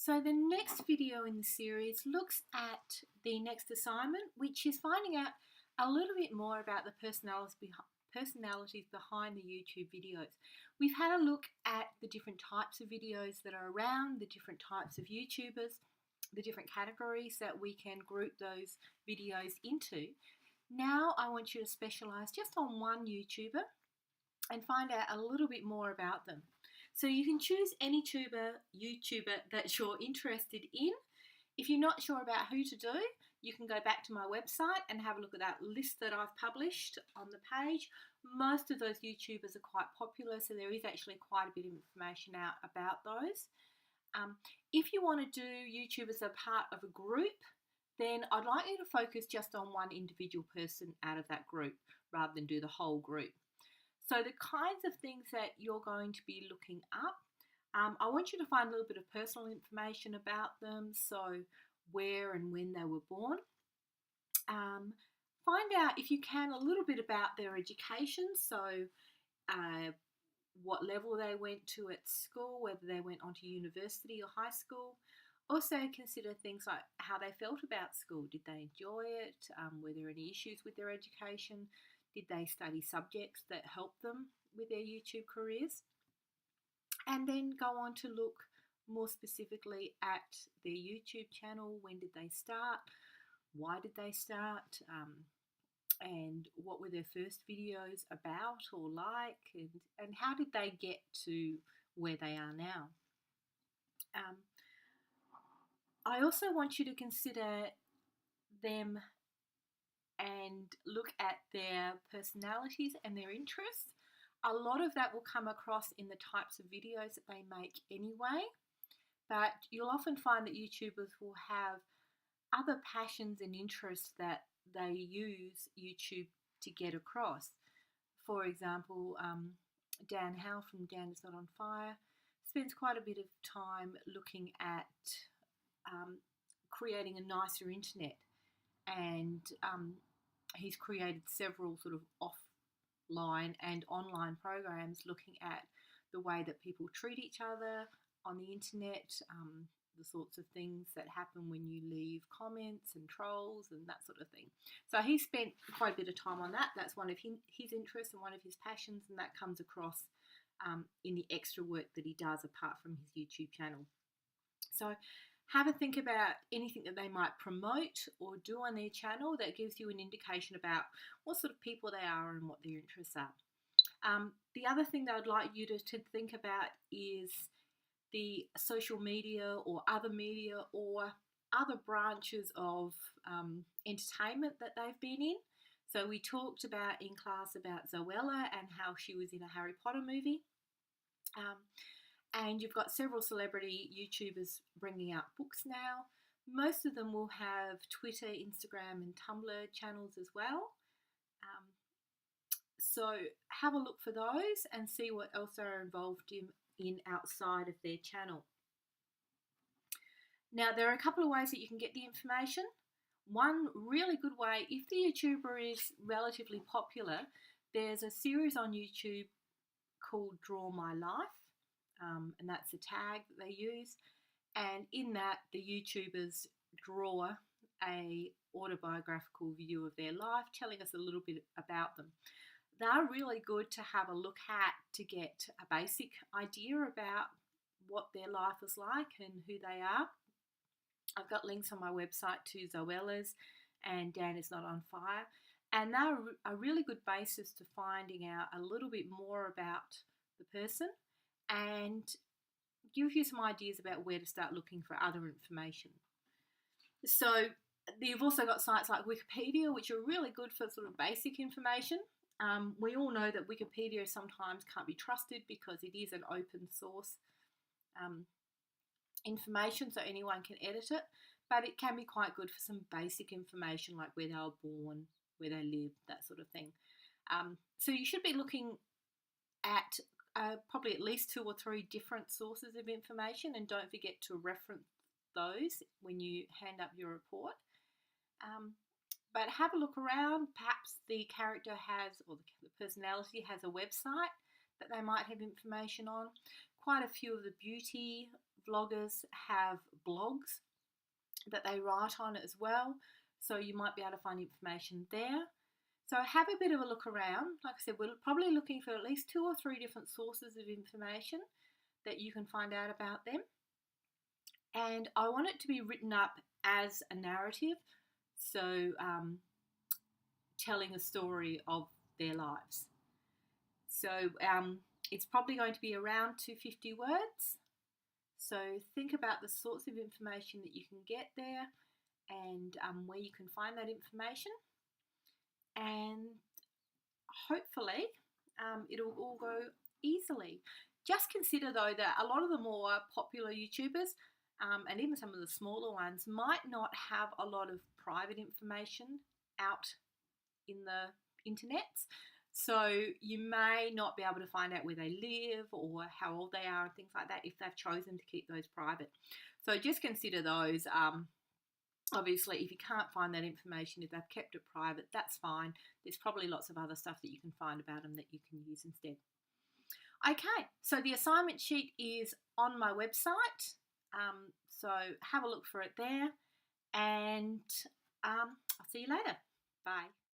So the next video in the series looks at the next assignment, which is finding out a little bit more about the personalities behind the YouTube videos. We've had a look at the different types of videos that are around, the different types of YouTubers, the different categories that we can group those videos into. Now I want you to specialize just on one YouTuber and find out a little bit more about them. So you can choose any YouTuber that you're interested in. If you're not sure about who to do, you can go back to my website and have a look at that list that I've published on the page. Most of those YouTubers are quite popular, so there is actually quite a bit of information out about those. If you want to do YouTubers as part of a group, then I'd like you to focus just on one individual person out of that group rather than do the whole group. So the kinds of things that you're going to be looking up, I want you to find a little bit of personal information about them, so where and when they were born. Find out, if you can, a little bit about their education, so what level they went to at school, whether they went on to university or high school. Also consider things like how they felt about school. Did they enjoy it? Were there any issues with their education? Did they study subjects that helped them with their YouTube careers? And then go on to look more specifically at their YouTube channel. When did they start? Why did they start? And what were their first videos about or like? And how did they get to where they are now? I also want you to consider them and look at their personalities and their interests. A lot of that will come across in the types of videos that they make anyway, but you'll often find that YouTubers will have other passions and interests that they use YouTube to get across. For example, Dan Howe from Dan Is Not On Fire spends quite a bit of time looking at creating a nicer internet, and he's created several sort of offline and online programs looking at the way that people treat each other on the internet, the sorts of things that happen when you leave comments and trolls and that sort of thing. So he spent quite a bit of time on that. That's one of his interests and one of his passions, and that comes across in the extra work that he does apart from his YouTube channel. So have a think about anything that they might promote or do on their channel that gives you an indication about what sort of people they are and what their interests are. The other thing that I'd like you to think about is the social media or other media or other branches of entertainment that they've been in. So we talked about in class about Zoella and how she was in a Harry Potter movie. And you've got several celebrity YouTubers bringing out books now. Most of them will have Twitter, Instagram and Tumblr channels as well. So have a look for those and see what else they're involved in outside of their channel. Now, there are a couple of ways that you can get the information. One really good way, if the YouTuber is relatively popular, there's a series on YouTube called Draw My Life. And that's a tag that they use, and in that the YouTubers draw a autobiographical view of their life, telling us a little bit about them. They're really good to have a look at to get a basic idea about what their life is like and who they are. I've got links on my website to Zoella's and Dan Is Not On Fire, and they're a really good basis to finding out a little bit more about the person and give you some ideas about where to start looking for other information. So you've also got sites like Wikipedia, which are really good for sort of basic information. We all know that Wikipedia sometimes can't be trusted because it is an open source information, so anyone can edit it, but it can be quite good for some basic information like where they were born, where they live, that sort of thing. So you should be looking at probably at least 2 or 3 different sources of information, and don't forget to reference those when you hand up your report. But have a look around. Perhaps the character has, or the personality has, a website that they might have information on. Quite a few of the beauty vloggers have blogs that they write on as well, so you might be able to find information there. So have a bit of a look around. Like I said, we're probably looking for at least 2 or 3 different sources of information that you can find out about them. And I want it to be written up as a narrative, so telling a story of their lives. So it's probably going to be around 250 words. So think about the sorts of information that you can get there and where you can find that information. And hopefully it'll all go easily. Just consider though that a lot of the more popular YouTubers and even some of the smaller ones might not have a lot of private information out in the internet. So you may not be able to find out where they live or how old they are and things like that if they've chosen to keep those private. So just consider those. Obviously, if you can't find that information, if they've kept it private, that's fine. There's probably lots of other stuff that you can find about them that you can use instead. Okay, so the assignment sheet is on my website. So have a look for it there, and I'll see you later. Bye.